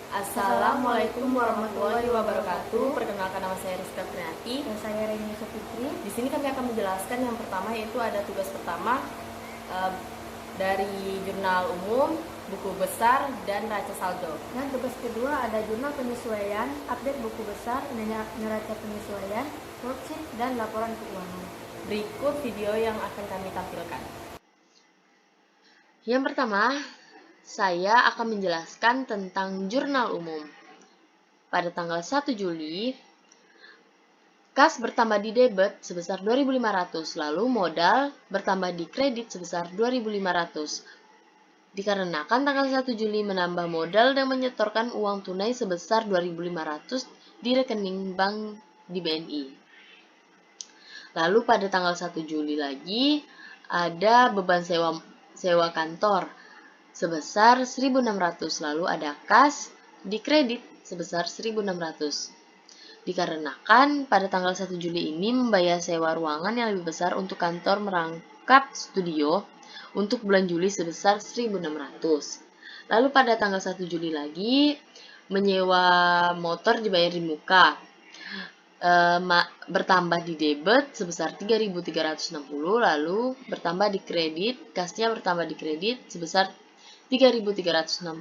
Assalamualaikum warahmatullahi wabarakatuh. Perkenalkan, nama saya Rizka Trianti. Dan saya Reni Sofitri. Di sini kami akan menjelaskan yang pertama, yaitu ada tugas pertama dari jurnal umum, buku besar, dan neraca saldo. Dan tugas kedua ada jurnal penyesuaian, update buku besar, neraca penyesuaian, worksheet, dan laporan keuangan. Berikut video yang akan kami tampilkan. Yang pertama, saya akan menjelaskan tentang jurnal umum. Pada tanggal 1 Juli, kas bertambah di debit sebesar 2.500, lalu modal bertambah di kredit sebesar 2.500. Dikarenakan tanggal 1 Juli menambah modal dan menyetorkan uang tunai sebesar 2.500 di rekening bank di BNI. Lalu pada tanggal 1 Juli lagi ada beban sewa kantor sebesar 1.600, lalu ada kas di kredit sebesar 1.600. Dikarenakan pada tanggal 1 Juli ini membayar sewa ruangan yang lebih besar untuk kantor merangkap studio untuk bulan Juli sebesar 1.600. Lalu pada tanggal 1 Juli lagi menyewa motor dibayar di muka, bertambah di debit sebesar 3.360, lalu bertambah di kredit, kasnya bertambah di kredit sebesar 3.360.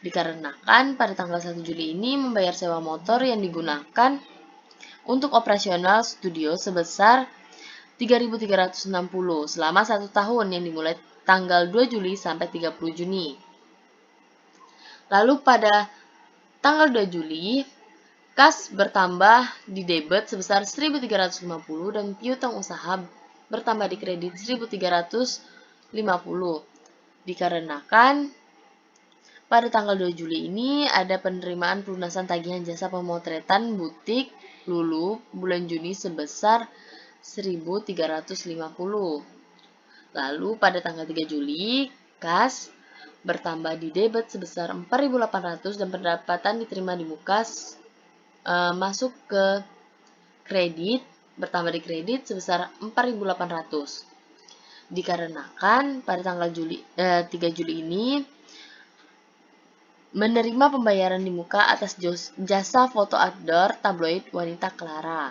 Dikarenakan pada tanggal 1 Juli ini membayar sewa motor yang digunakan untuk operasional studio sebesar 3.360 selama 1 tahun yang dimulai tanggal 2 Juli sampai 30 Juni. Lalu pada tanggal 2 Juli, kas bertambah di debit sebesar 1.350 dan piutang usaha bertambah di kredit 1.350. Dikarenakan pada tanggal 2 Juli ini ada penerimaan pelunasan tagihan jasa pemotretan butik Lulu bulan Juni sebesar 1.350. Lalu pada tanggal 3 Juli, kas bertambah di debit sebesar 4.800 dan pendapatan diterima di muka masuk ke kredit, bertambah di kredit sebesar 4.800. Dikarenakan pada tanggal 3 Juli ini menerima pembayaran di muka atas jasa foto outdoor tabloid Wanita Clara.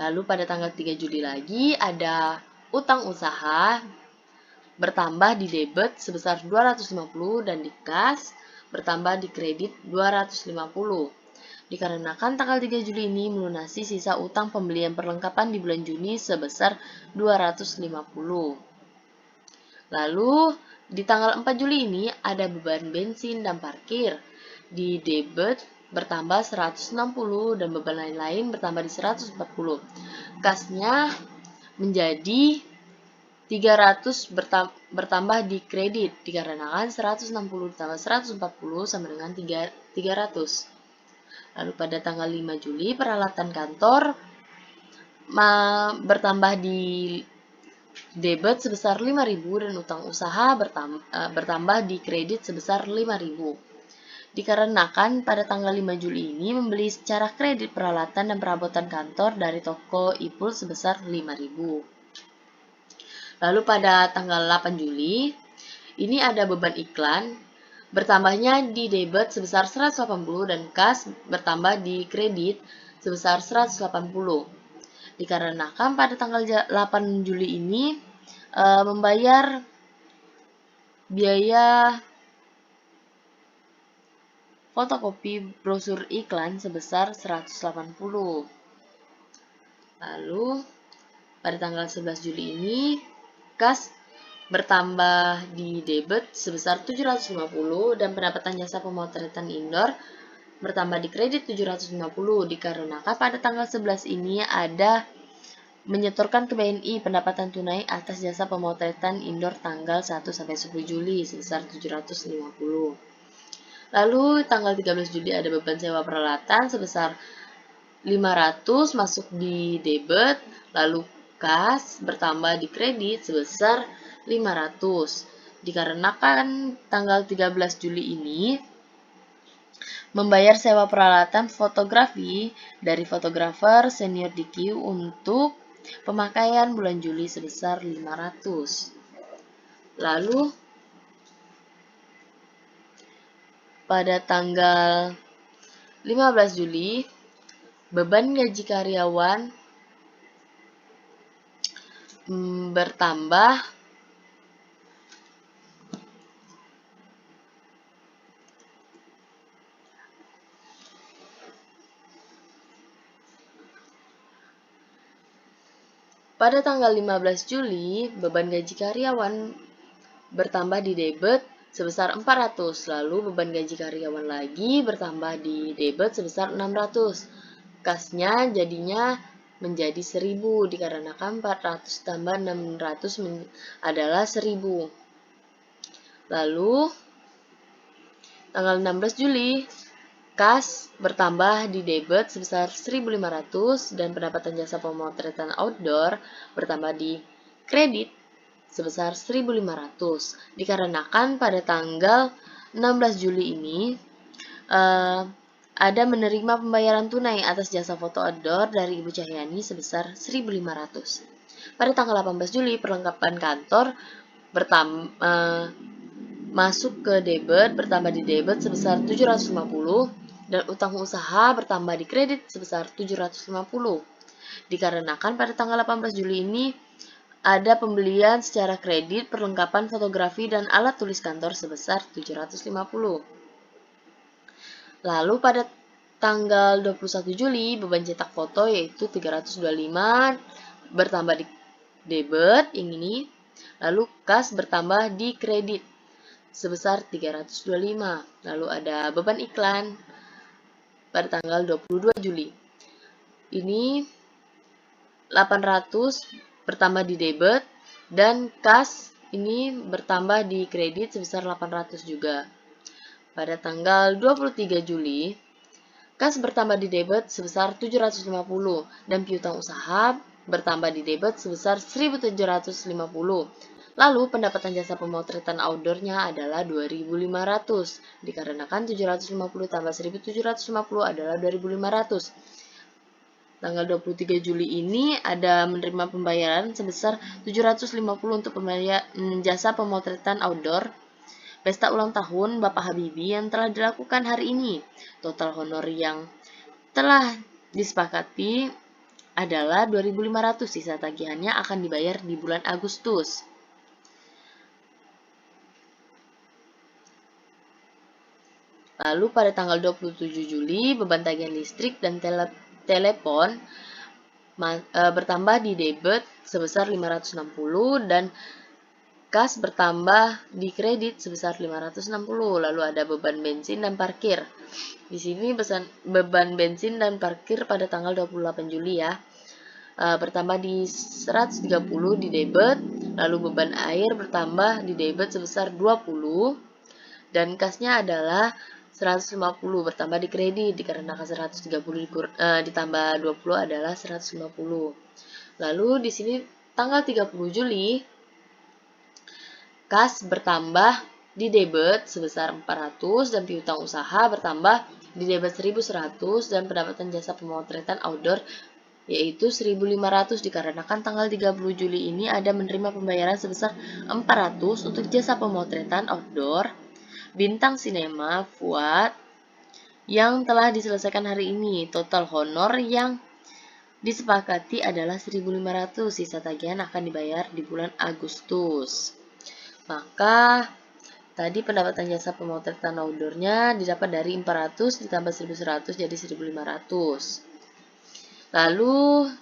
Lalu pada tanggal 3 Juli lagi ada utang usaha bertambah di debit sebesar 250 dan di kas bertambah di kredit 250. Dikarenakan tanggal 3 Juli ini melunasi sisa utang pembelian perlengkapan di bulan Juni sebesar 250. Lalu di tanggal 4 Juli ini ada beban bensin dan parkir. Di debit bertambah 160 dan beban lain-lain bertambah di 140. Kasnya menjadi 300 bertambah di kredit dikarenakan 160 ditambah 140 sama dengan 300. Lalu pada tanggal 5 Juli peralatan kantor bertambah di debit sebesar 5.000 dan utang usaha bertambah di kredit sebesar 5.000. Dikarenakan pada tanggal 5 Juli ini membeli secara kredit peralatan dan perabotan kantor dari toko Ipul sebesar 5.000. Lalu pada tanggal 8 Juli, ini ada beban iklan, bertambahnya di debit sebesar 180 dan kas bertambah di kredit sebesar 180. Dikarenakan pada tanggal 8 Juli ini membayar biaya fotokopi brosur iklan sebesar 180. Lalu pada tanggal 11 Juli ini kas bertambah di debit sebesar 750 dan pendapatan jasa pemotretan indoor bertambah di kredit 750 dikarenakan pada tanggal 11 ini ada menyetorkan ke BNI pendapatan tunai atas jasa pemotretan indoor tanggal 1 sampai 10 Juli sebesar 750. Lalu tanggal 13 Juli ada beban sewa peralatan sebesar 500 masuk di debit, lalu kas bertambah di kredit sebesar 500. Dikarenakan tanggal 13 Juli ini membayar sewa peralatan fotografi dari fotografer senior DQ untuk pemakaian bulan Juli sebesar 500. Lalu pada tanggal 15 Juli, beban gaji karyawan bertambah pada tanggal 15 Juli, beban gaji karyawan bertambah di debit sebesar 400, lalu beban gaji karyawan lagi bertambah di debit sebesar 600. Kasnya jadinya menjadi 1000 dikarenakan 400 tambah 600 adalah 1000. Lalu tanggal 16 Juli, kas bertambah di debit sebesar 1.500 dan pendapatan jasa pemotretan outdoor bertambah di kredit sebesar 1.500. Dikarenakan pada tanggal 16 Juli ini ada menerima pembayaran tunai atas jasa foto outdoor dari Ibu Cahyani sebesar 1.500. Pada tanggal 18 Juli, perlengkapan kantor masuk ke debit bertambah di debit sebesar 750 dan utang usaha bertambah di kredit sebesar 750. Dikarenakan pada tanggal 18 Juli ini ada pembelian secara kredit perlengkapan fotografi dan alat tulis kantor sebesar 750. Lalu pada tanggal 21 Juli, beban cetak foto yaitu 325 bertambah di debit yang ini. Lalu kas bertambah di kredit sebesar 325. Lalu ada beban iklan pada tanggal 22 Juli. Ini 800 bertambah di debit dan kas ini bertambah di kredit sebesar 800 juga. Pada tanggal 23 Juli, kas bertambah di debit sebesar 750 dan piutang usaha bertambah di debit sebesar 1.750. Lalu pendapatan jasa pemotretan outdoornya adalah 2.500 dikarenakan 750 tambah 1.750 adalah 2.500. Tanggal 23 Juli ini ada menerima pembayaran sebesar 750 untuk jasa pemotretan outdoor pesta ulang tahun Bapak Habibie yang telah dilakukan hari ini. Total honor yang telah disepakati adalah 2.500. Sisa tagihannya akan dibayar di bulan Agustus. Lalu pada tanggal 27 Juli, beban tagihan listrik dan telepon bertambah di debit sebesar 560 dan kas bertambah di kredit sebesar 560. Lalu ada beban bensin dan parkir. Di sini beban bensin dan parkir pada tanggal 28 Juli ya. Bertambah di 130 di debit, lalu beban air bertambah di debit sebesar 20 dan kasnya adalah 150 bertambah di kredit dikarenakan 130 ditambah 20 adalah 150. Lalu di sini tanggal 30 Juli kas bertambah di debit sebesar 400 dan piutang usaha bertambah di debit 1.100 dan pendapatan jasa pemotretan outdoor yaitu 1.500 dikarenakan tanggal 30 Juli ini ada menerima pembayaran sebesar 400 untuk jasa pemotretan outdoor bintang sinema Fuad yang telah diselesaikan hari ini. Total honor yang disepakati adalah 1.500. Sisa tagihan akan dibayar di bulan Agustus. Maka tadi pendapatan jasa pemotretan outdoornya didapat dari 400 ditambah 1.100 jadi 1.500. Lalu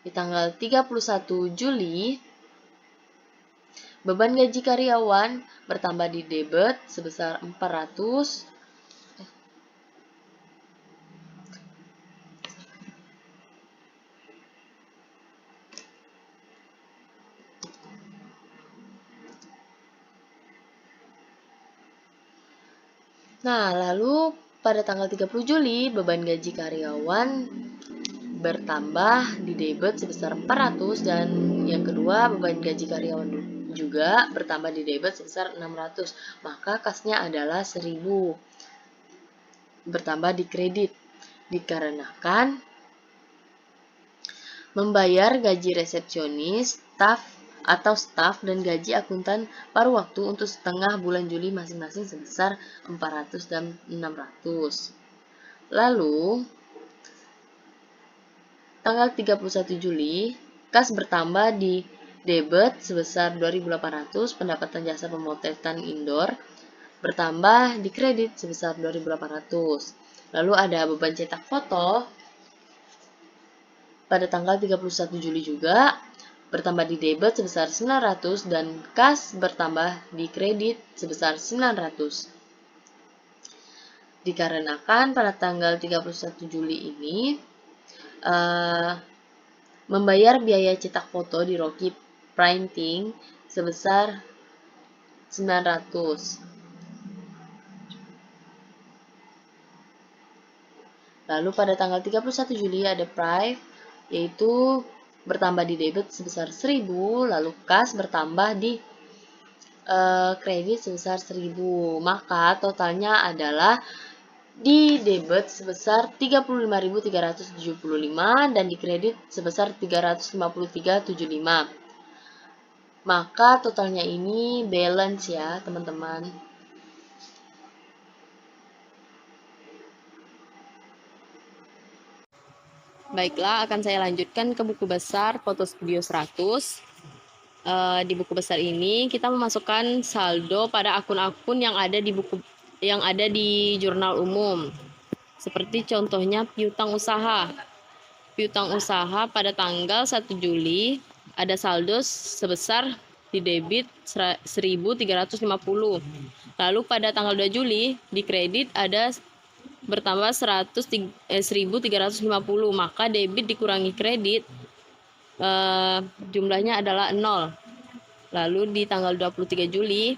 di tanggal 31 Juli, beban gaji karyawan bertambah di debit sebesar 400. Nah, lalu pada tanggal 30 Juli, beban gaji karyawan bertambah di debit sebesar 400 dan yang kedua beban gaji karyawan juga bertambah di debit sebesar 600. Maka kasnya adalah 1.000 bertambah di kredit dikarenakan membayar gaji resepsionis, staf atau staf dan gaji akuntan paruh waktu untuk setengah bulan Juli masing-masing sebesar 400 dan 600. Lalu, tanggal 31 Juli, kas bertambah di debit sebesar 2.800, pendapatan jasa pemotretan indoor bertambah di kredit sebesar 2.800. Lalu ada beban cetak foto pada tanggal 31 Juli juga bertambah di debit sebesar 900 dan kas bertambah di kredit sebesar 900. Dikarenakan pada tanggal 31 Juli ini membayar biaya cetak foto di Rocky Printing sebesar 900. Lalu pada tanggal 31 Juli ada Prive, yaitu bertambah di debit sebesar 1.000, lalu kas bertambah di kredit sebesar 1.000. Maka totalnya adalah di debit sebesar 35.375 dan di kredit sebesar 353.75. Maka totalnya ini balance ya, teman-teman. Baiklah, akan saya lanjutkan ke buku besar Foto Studio 100. Di buku besar ini kita memasukkan saldo pada akun-akun yang ada di jurnal umum. Seperti contohnya piutang usaha. Piutang usaha pada tanggal 1 Juli ada saldo sebesar di debit 1.350. Lalu pada tanggal 2 Juli di kredit ada bertambah 1.350, maka debit dikurangi kredit jumlahnya adalah 0. Lalu di tanggal 23 Juli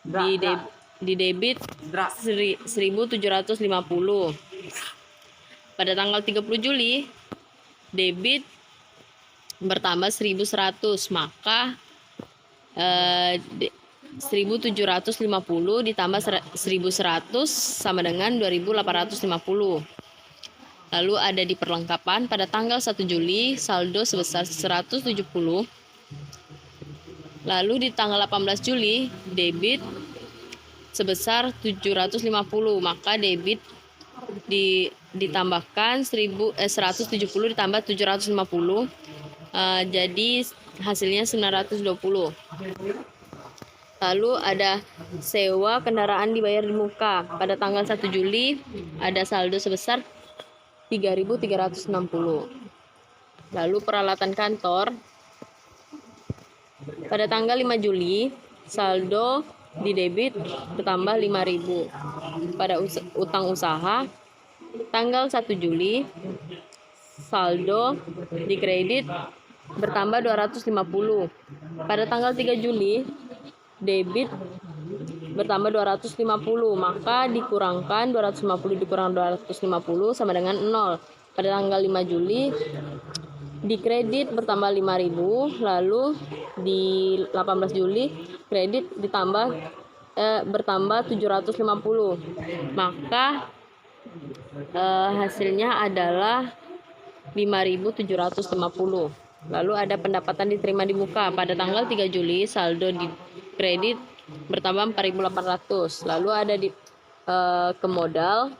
di debit 1.750. Pada tanggal 30 Juli debit bertambah 1.100, maka 1.750 ditambah 1.100 sama dengan 2.850. Lalu ada di perlengkapan pada tanggal 1 Juli saldo sebesar 170. Lalu di tanggal 18 Juli debit sebesar 750, maka debit ditambahkan 170 ditambah 750, jadi hasilnya 920. Lalu ada sewa kendaraan dibayar di muka. Pada tanggal 1 Juli ada saldo sebesar 3.360. Lalu peralatan kantor. Pada tanggal 5 Juli saldo di debit bertambah 5.000. Pada utang usaha tanggal 1 Juli saldo di kredit bertambah 250. Pada tanggal 3 Juli debit bertambah 250, maka dikurangkan 250 dikurang 250 sama dengan 0. Pada tanggal 5 Juli di kredit bertambah 5.000, lalu di 18 Juli kredit bertambah 750, maka hasilnya adalah 5.750. Lalu ada pendapatan diterima di muka. Pada tanggal 3 Juli saldo di kredit bertambah 4.800. Lalu ada di ke modal.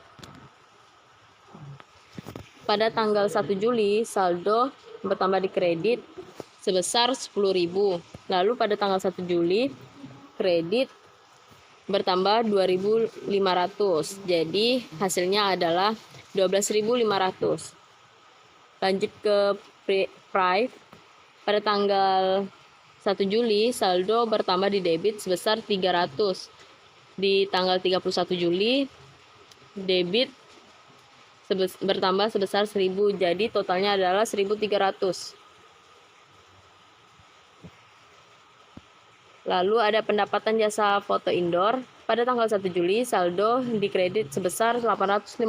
Pada tanggal 1 Juli saldo bertambah di kredit sebesar 10.000. Lalu pada tanggal 1 Juli kredit bertambah 2.500. Jadi hasilnya adalah 12.500. Lanjut ke Prive. Pada tanggal 1 Juli saldo bertambah di debit sebesar 300. Di tanggal 31 Juli debit bertambah sebesar 1.000, jadi totalnya adalah 1.300. Lalu ada pendapatan jasa foto indoor. Pada tanggal 1 Juli saldo di kredit sebesar 850.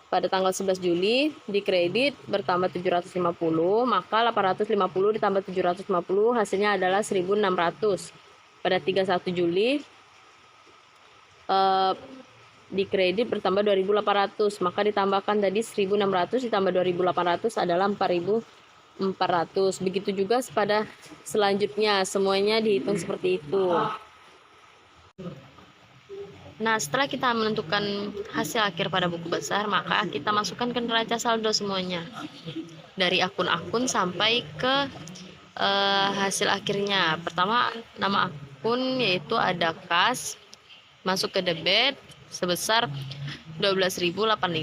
Pada tanggal 11 Juli di kredit bertambah 750, maka 850 ditambah 750 hasilnya adalah 1.600. Pada 31 Juli di kredit bertambah 2.800, maka ditambahkan tadi 1.600 ditambah 2.800 adalah 4.000 400. Begitu juga pada selanjutnya, semuanya dihitung seperti itu. Nah, setelah kita menentukan hasil akhir pada buku besar, maka kita masukkan ke neraca saldo semuanya. Dari akun-akun sampai ke hasil akhirnya. Pertama, nama akun yaitu ada kas, masuk ke debit sebesar 12.085,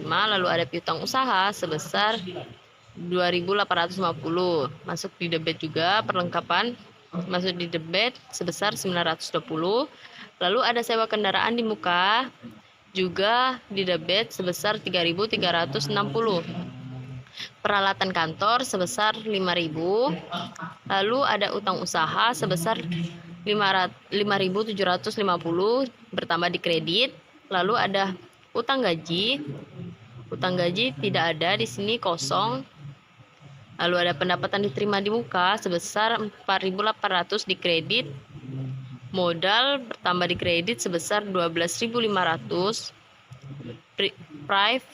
lalu ada piutang usaha sebesar 2.850, masuk di debit juga. Perlengkapan masuk di debit sebesar 920, lalu ada sewa kendaraan di muka juga di debit sebesar 3.360, peralatan kantor sebesar 5.000, lalu ada utang usaha sebesar 5.750 bertambah di kredit, lalu ada utang gaji tidak ada di sini, kosong. Lalu ada pendapatan diterima di muka sebesar 4.800 di kredit, modal bertambah di kredit sebesar 12.500, prive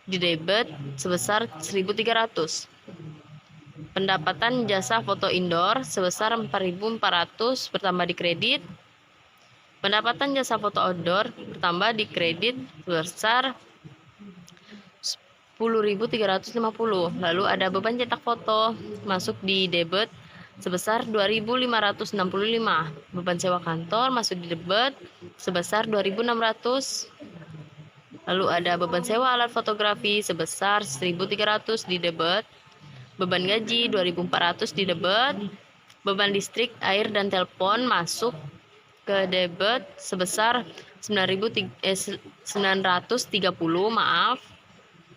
di debit sebesar 1.300, pendapatan jasa foto indoor sebesar 4.400 bertambah di kredit, pendapatan jasa foto outdoor bertambah di kredit sebesar 10.350. Lalu ada beban cetak foto masuk di debit sebesar 2.565, beban sewa kantor masuk di debit sebesar 2.600, lalu ada beban sewa alat fotografi sebesar 1.300 di debit, beban gaji 2.400 di debit, beban listrik, air dan telepon masuk ke debit sebesar 930, maaf.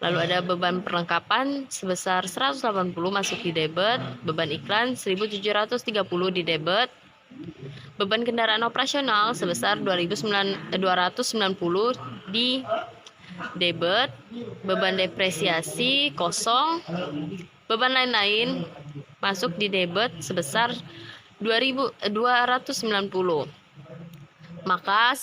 Lalu ada beban perlengkapan sebesar 180 masuk di debit, beban iklan 1.730 di debit, beban kendaraan operasional sebesar 290 di debit, beban depresiasi kosong, beban lain-lain masuk di debit sebesar 290. Maka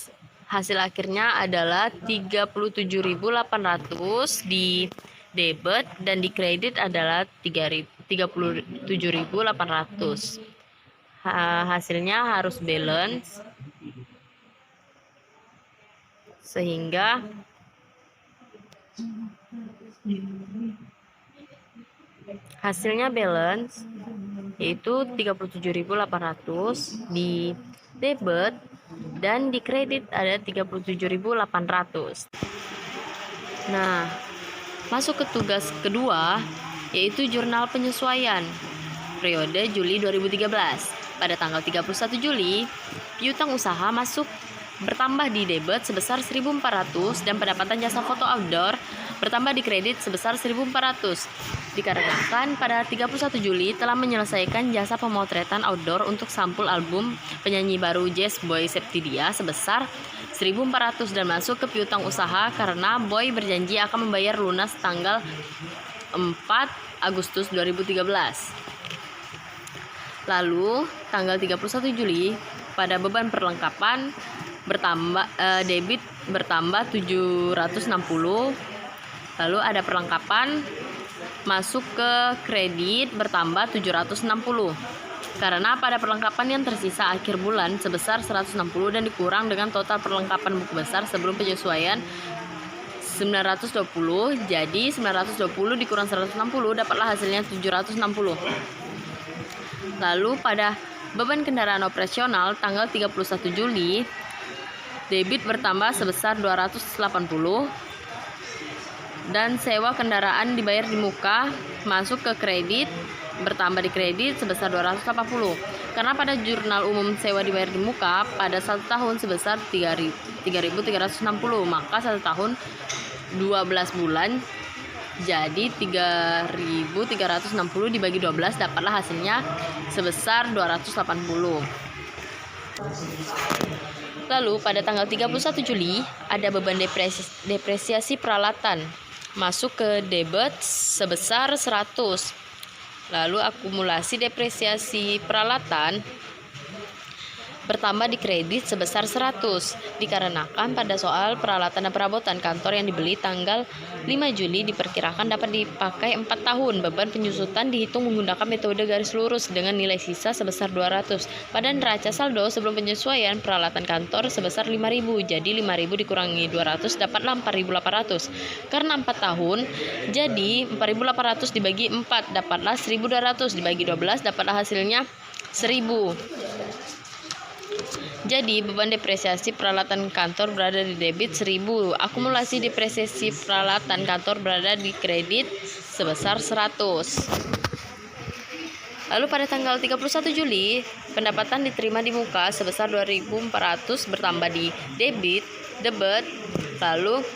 hasil akhirnya adalah 37.800 di debit dan di kredit adalah 37.800. Hasilnya harus balance sehingga hasilnya balance yaitu 37.800 di debit dan di kredit ada 37.800. Nah, masuk ke tugas kedua yaitu jurnal penyesuaian periode Juli 2013. Pada tanggal 31 Juli, piutang usaha masuk bertambah di debit sebesar 1.400 dan pendapatan jasa foto outdoor bertambah di kredit sebesar 1.400. Dikarenakan pada 31 Juli telah menyelesaikan jasa pemotretan outdoor untuk sampul album penyanyi baru Jazz Boy Septidia sebesar 1.400 dan masuk ke piutang usaha karena Boy berjanji akan membayar lunas tanggal 4 Agustus 2013. Lalu tanggal 31 Juli pada beban perlengkapan bertambah debit bertambah 760, lalu ada perlengkapan masuk ke kredit bertambah 760 karena pada perlengkapan yang tersisa akhir bulan sebesar 160 dan dikurang dengan total perlengkapan buku besar sebelum penyesuaian 920, jadi 920 dikurang 160 dapatlah hasilnya 760. Lalu pada beban kendaraan operasional tanggal 31 Juli debit bertambah sebesar 280 dan sewa kendaraan dibayar di muka masuk ke kredit bertambah di kredit sebesar 280 karena pada jurnal umum sewa dibayar di muka pada 1 tahun sebesar 3.360, maka 1 tahun 12 bulan jadi 3.360 dibagi 12 dapatlah hasilnya sebesar 280. Lalu pada tanggal 31 Juli ada beban depresiasi peralatan masuk ke debit sebesar 100. Lalu akumulasi depresiasi peralatan bertambah di kredit sebesar 100, dikarenakan pada soal peralatan dan perabotan kantor yang dibeli tanggal 5 Juli diperkirakan dapat dipakai 4 tahun. Beban penyusutan dihitung menggunakan metode garis lurus dengan nilai sisa sebesar 200. Pada neraca saldo sebelum penyesuaian peralatan kantor sebesar 5.000, jadi 5.000 dikurangi 200 dapatlah 4.800. Karena 4 tahun, jadi 4.800 dibagi 4 dapatlah 1.200, dibagi 12 dapatlah hasilnya 1.000. Jadi beban depresiasi peralatan kantor berada di debit 1.000. Akumulasi depresiasi peralatan kantor berada di kredit sebesar 100. Lalu pada tanggal 31 Juli, pendapatan diterima di muka sebesar 2.400 bertambah di debit. Lalu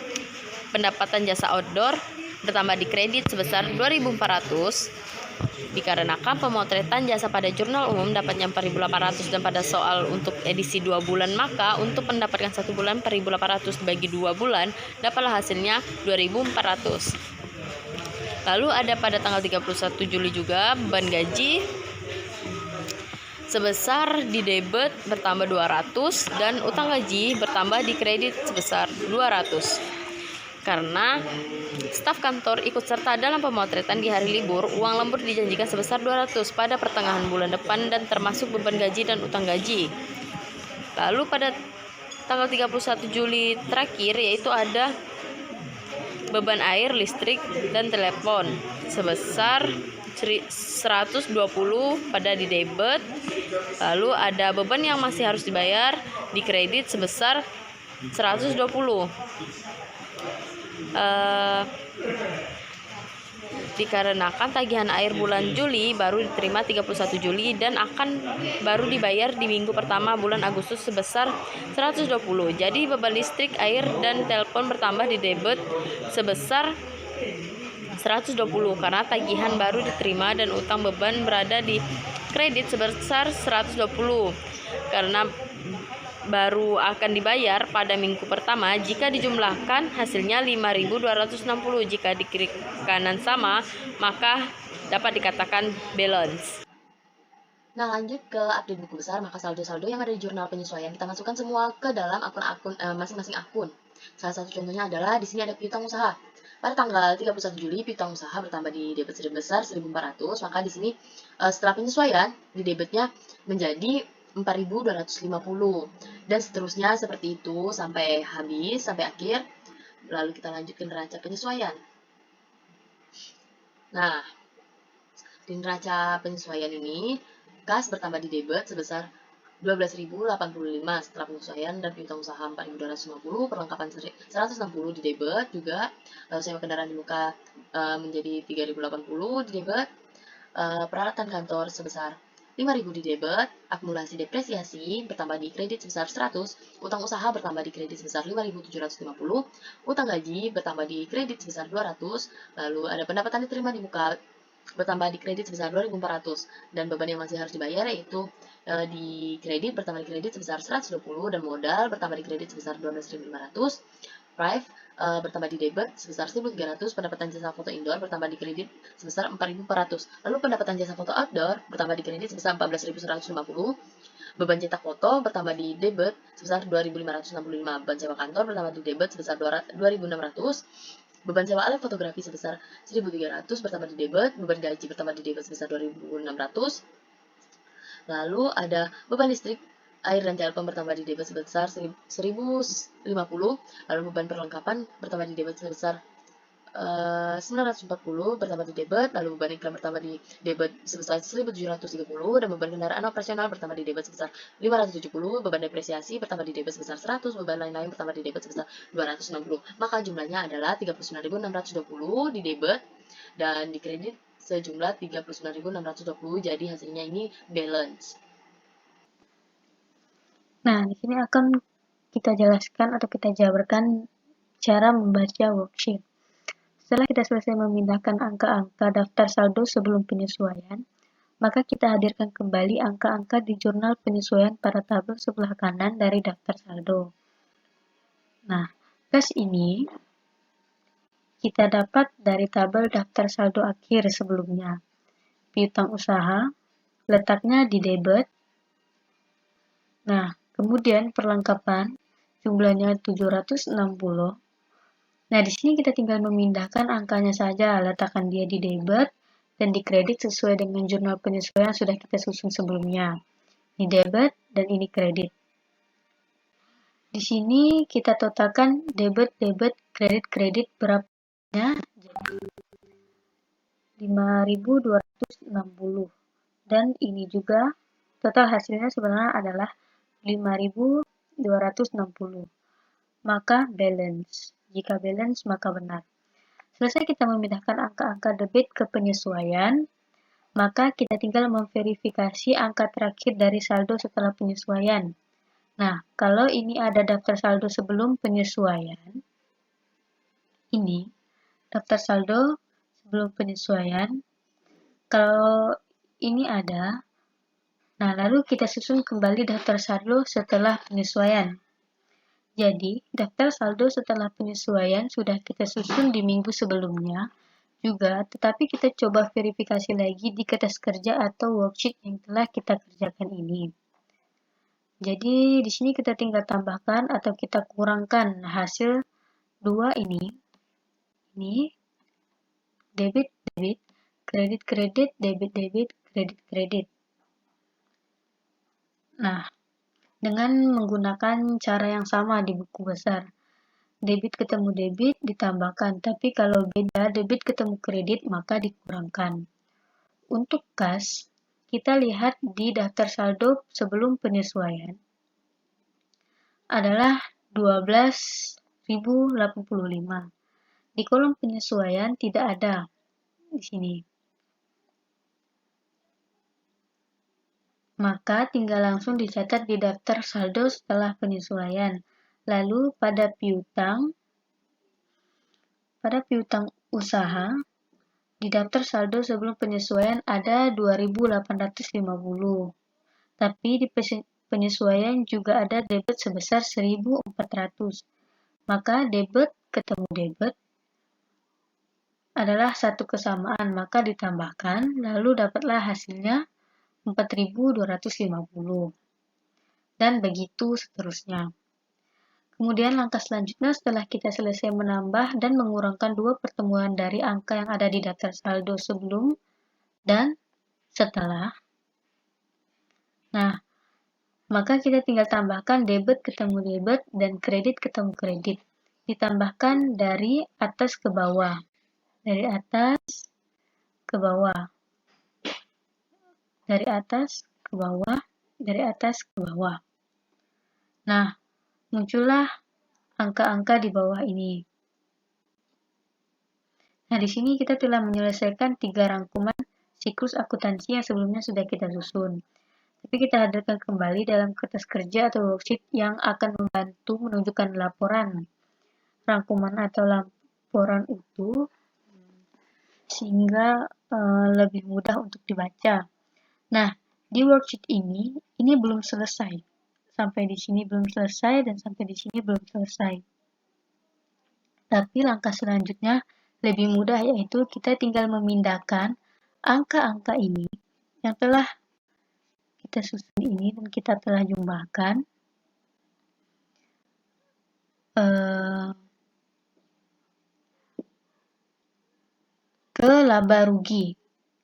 pendapatan jasa outdoor bertambah di kredit sebesar 2.400. Dikarenakan pemotretan jasa pada jurnal umum dapatnya 4.800 dan pada soal untuk edisi 2 bulan, maka untuk mendapatkan 1 bulan 4.800 dibagi 2 bulan dapatlah hasilnya 2.400. Lalu ada pada tanggal 31 Juli juga beban gaji sebesar di debit bertambah 200 dan utang gaji bertambah di kredit sebesar 200. Karena staf kantor ikut serta dalam pemotretan di hari libur, uang lembur dijanjikan sebesar 200 pada pertengahan bulan depan dan termasuk beban gaji dan utang gaji. Lalu pada tanggal 31 Juli terakhir yaitu ada beban air, listrik, dan telepon sebesar 120 pada di debit. Lalu ada beban yang masih harus dibayar di kredit sebesar 120. Dikarenakan tagihan air bulan Juli baru diterima 31 Juli dan akan baru dibayar di minggu pertama bulan Agustus sebesar 120. Jadi beban listrik, air, dan telepon bertambah di debit sebesar 120 karena tagihan baru diterima dan utang beban berada di kredit sebesar 120 karena baru akan dibayar pada minggu pertama. Jika dijumlahkan hasilnya 5.260. Jika di kiri kanan sama, maka dapat dikatakan balance. Nah, lanjut ke update buku besar, maka saldo-saldo yang ada di jurnal penyesuaian kita masukkan semua ke dalam akun-akun masing-masing akun. Salah satu contohnya adalah di sini ada piutang usaha. Pada tanggal 31 Juli, piutang usaha bertambah di debit sebesar 1.400, maka di sini setelah penyesuaian di debitnya menjadi 4.250 dan seterusnya seperti itu sampai habis, sampai akhir. Lalu kita lanjut ke neraca penyesuaian. Nah, di neraca penyesuaian ini kas bertambah di debit sebesar 12.085 setelah penyesuaian dan piutang usaha 4.250, perlengkapan 160 di debit juga. Lalu sewa kendaraan di muka menjadi 3.080 di debit. Peralatan kantor sebesar 5.000 di debit, akumulasi depresiasi bertambah di kredit sebesar 100, utang usaha bertambah di kredit sebesar 5.750, utang gaji bertambah di kredit sebesar 200, lalu ada pendapatan diterima di muka bertambah di kredit sebesar 2.400 dan beban yang masih harus dibayar yaitu di kredit bertambah di kredit sebesar 120 dan modal bertambah di kredit sebesar 12.500, Prive bertambah di debit sebesar 1.300, pendapatan jasa foto indoor bertambah di kredit sebesar 4.400, lalu pendapatan jasa foto outdoor bertambah di kredit sebesar 14.150, beban cetak foto bertambah di debit sebesar 2.565, beban sewa kantor bertambah di debit sebesar 2.600, beban sewa alat fotografi sebesar 1.300 bertambah di debit, beban gaji bertambah di debit sebesar 2.600, lalu ada beban listrik, air, dan telepon bertambah di debit sebesar 1.050, lalu beban perlengkapan bertambah di debit sebesar 940 bertambah di debit, lalu beban iklan bertambah di debit sebesar 1.730 dan beban kendaraan operasional bertambah di debit sebesar 570, beban depresiasi bertambah di debit sebesar 100, beban lain-lain bertambah di debit sebesar 260. Maka jumlahnya adalah 39.620 di debit dan di kredit sejumlah 39.620, jadi hasilnya ini balance. Nah, di sini akan kita jelaskan atau kita jabarkan cara membaca worksheet. Setelah kita selesai memindahkan angka-angka daftar saldo sebelum penyesuaian, maka kita hadirkan kembali angka-angka di jurnal penyesuaian pada tabel sebelah kanan dari daftar saldo. Nah, kas ini kita dapat dari tabel daftar saldo akhir sebelumnya. Piutang usaha letaknya di debit Nah, kemudian perlengkapan jumlahnya 760. Nah, di sini kita tinggal memindahkan angkanya saja, letakkan dia di debit dan di kredit sesuai dengan jurnal penyesuaian yang sudah kita susun sebelumnya. Ini debit dan ini kredit. Di sini kita totalkan debit, kredit berapanya? Jadi 5.260. Dan ini juga total hasilnya sebenarnya adalah 5.260. Maka balance. Jika balance, maka benar. Selesai kita memindahkan angka-angka debit ke penyesuaian, maka kita tinggal memverifikasi angka terakhir dari saldo setelah penyesuaian. Nah, kalau ini ada daftar saldo sebelum penyesuaian, ini daftar saldo sebelum penyesuaian, kalau ini ada, nah lalu kita susun kembali daftar saldo setelah penyesuaian. Jadi, daftar saldo setelah penyesuaian sudah kita susun di minggu sebelumnya juga, tetapi kita coba verifikasi lagi di kertas kerja atau worksheet yang telah kita kerjakan ini. Jadi, di sini kita tinggal tambahkan atau kita kurangkan hasil 2 ini. Ini debit, kredit, debit, kredit. Nah, dengan menggunakan cara yang sama di buku besar. Debit ketemu debit ditambahkan, tapi kalau beda debit ketemu kredit maka dikurangkan. Untuk kas, kita lihat di daftar saldo sebelum penyesuaian adalah 12.085. Di kolom penyesuaian tidak ada di sini. Maka tinggal langsung dicatat di daftar saldo setelah penyesuaian. Lalu pada piutang usaha, di daftar saldo sebelum penyesuaian ada 2.850. Tapi di penyesuaian juga ada debit sebesar 1.400. Maka debit ketemu debit adalah satu kesamaan, maka ditambahkan, lalu dapatlah hasilnya 4.250. Dan begitu seterusnya. Kemudian langkah selanjutnya setelah kita selesai menambah dan mengurangkan dua pertemuan dari angka yang ada di daftar saldo sebelum dan setelah. Nah, maka kita tinggal tambahkan debit ketemu debit dan kredit ketemu kredit. Ditambahkan dari atas ke bawah. Dari atas ke bawah. Dari atas ke bawah. Dari atas ke bawah. Nah, muncullah angka-angka di bawah ini. Nah, di sini kita telah menyelesaikan 3 rangkuman siklus akuntansi yang sebelumnya sudah kita susun. Tapi kita hadirkan kembali dalam kertas kerja atau worksheet yang akan membantu menunjukkan laporan rangkuman atau laporan utuh sehingga lebih mudah untuk dibaca. Nah, di worksheet ini belum selesai. Sampai di sini belum selesai dan sampai di sini belum selesai. Tapi langkah selanjutnya lebih mudah, yaitu kita tinggal memindahkan angka-angka ini yang telah kita susun ini dan kita telah jumlahkan ke laba rugi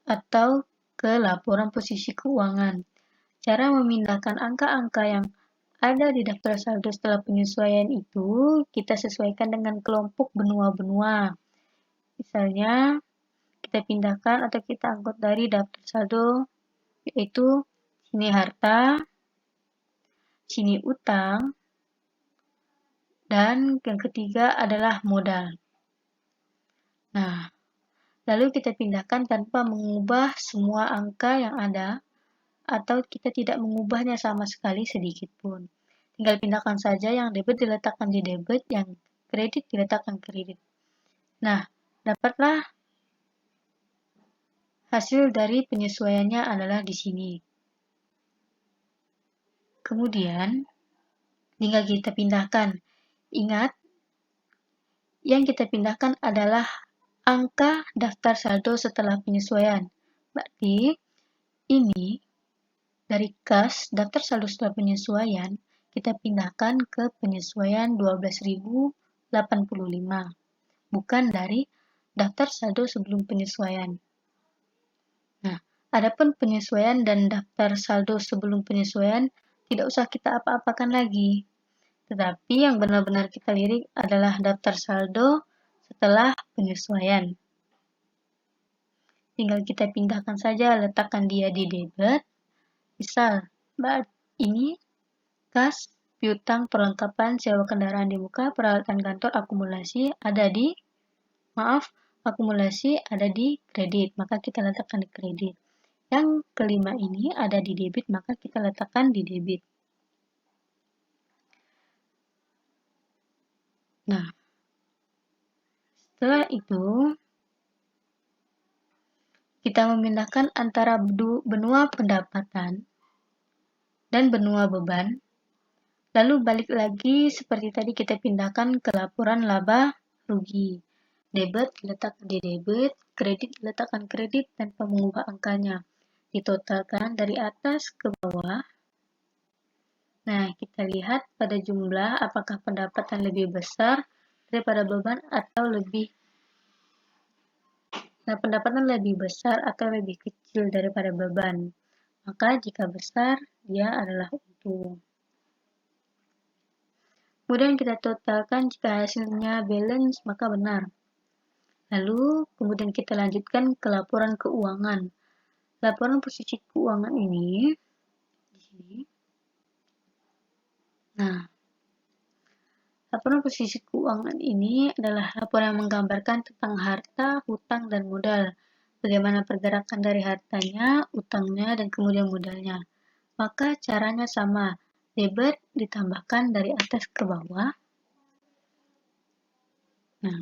atau ke laporan posisi keuangan. Cara memindahkan angka-angka yang ada di daftar saldo setelah penyesuaian itu kita sesuaikan dengan kelompok benua-benua. Misalnya, kita pindahkan atau kita angkut dari daftar saldo, yaitu sini harta, sini utang, dan yang ketiga adalah modal. Nah, lalu kita pindahkan tanpa mengubah semua angka yang ada, atau kita tidak mengubahnya sama sekali sedikit pun. Tinggal pindahkan saja, yang debit diletakkan di debit, yang kredit diletakkan kredit. Nah, dapatlah hasil dari penyesuaiannya adalah di sini. Kemudian, tinggal kita pindahkan. Ingat, yang kita pindahkan adalah angka daftar saldo setelah penyesuaian. Berarti, ini Dari kas daftar saldo setelah penyesuaian, kita pindahkan ke penyesuaian 12.085, bukan dari daftar saldo sebelum penyesuaian. Nah, adapun penyesuaian dan daftar saldo sebelum penyesuaian tidak usah kita apa-apakan lagi. Tetapi yang benar-benar kita lirik adalah daftar saldo setelah penyesuaian. Tinggal kita pindahkan saja, letakkan dia di debit. Misal, ini kas, piutang, perlengkapan, sewa kendaraan di muka, peralatan kantor, akumulasi ada di kredit, maka kita letakkan di kredit. Yang kelima ini ada di debit, maka kita letakkan di debit. Nah, setelah itu kita memindahkan antara benua pendapatan dan benua beban, lalu balik lagi seperti tadi kita pindahkan ke laporan laba rugi. Debit diletakkan di debit, kredit diletakkan kredit tanpa mengubah angkanya. Ditotalkan dari atas ke bawah. Nah, kita lihat pada jumlah apakah pendapatan lebih besar daripada beban atau pendapatan lebih besar atau lebih kecil daripada beban. Maka jika besar, dia adalah untung. Kemudian kita totalkan, jika hasilnya balance maka benar. Lalu kemudian kita lanjutkan ke laporan keuangan. Laporan posisi keuangan ini di sini. Nah, laporan posisi keuangan ini adalah laporan yang menggambarkan tentang harta, hutang, dan modal. Bagaimana pergerakan dari hartanya, utangnya, dan kemudian modalnya. Maka caranya sama. Debit ditambahkan dari atas ke bawah. Nah,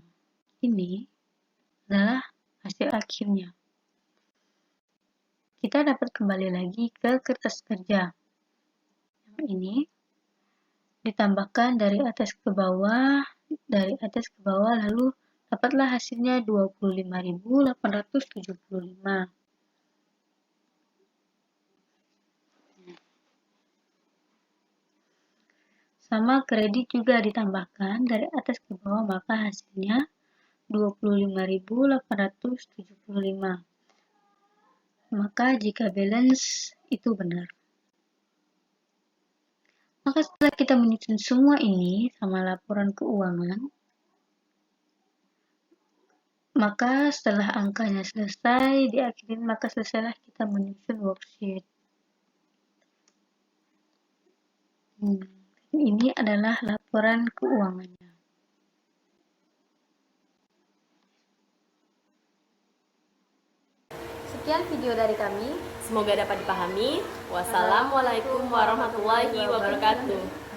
ini adalah hasil akhirnya. Kita dapat kembali lagi ke kertas kerja. Yang ini ditambahkan dari atas ke bawah, lalu dapatlah hasilnya 25.875. Sama kredit juga ditambahkan dari atas ke bawah, maka hasilnya 25.875. Maka jika balance itu benar. Maka setelah kita menyusun semua ini sama laporan keuangan, maka setelah angkanya selesai diakhiri, maka selesailah kita menyusun worksheet. Ini adalah laporan keuangannya. Sekian video dari kami. Semoga dapat dipahami. Wassalamualaikum warahmatullahi wabarakatuh.